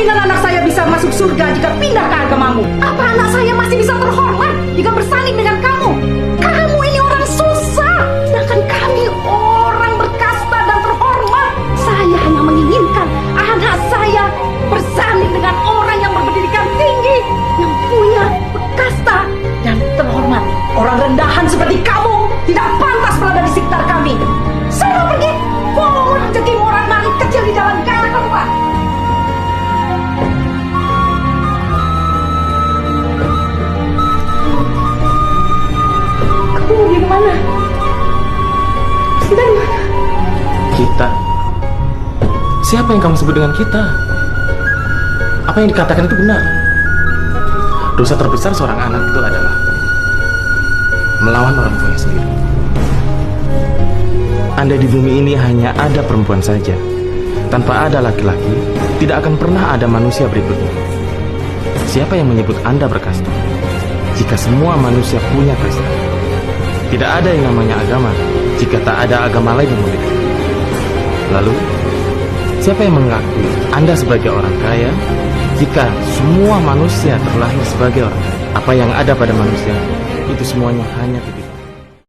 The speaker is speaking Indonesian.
jaminan anak saya bisa masuk surga jika pindah ke agamamu? Apa anak saya masih bisa terhormat jika bersanding dengan kamu? Kamu ini orang susah, sedangkan kami orang berkasta dan terhormat. Saya hanya menginginkan anak saya bersanding dengan orang yang berpendidikan tinggi, yang punya kasta dan terhormat. Orang rendahan seperti kamu tidak pantas berada di sekitar kami. Saya mau pergi. Mau rezeki orang maling kecil di jalan kaya kamu, Pak. Kamu mau pergi kemana? Kita di mana? Kita? Siapa yang kamu sebut dengan kita? Apa yang dikatakan itu benar. Dosa terbesar seorang anak itu adalah melawan orang tuanya sendiri. Andai di bumi ini hanya ada perempuan saja, tanpa ada laki-laki, tidak akan pernah ada manusia berikutnya. Siapa yang menyebut Anda berkasta? Jika semua manusia punya kasta. Tidak ada yang namanya agama, jika tak ada agama lain yang memiliki. Lalu, siapa yang mengakui Anda sebagai orang kaya, jika semua manusia terlahir sebagai orang kaya? Apa yang ada pada manusia, itu semuanya hanya titik.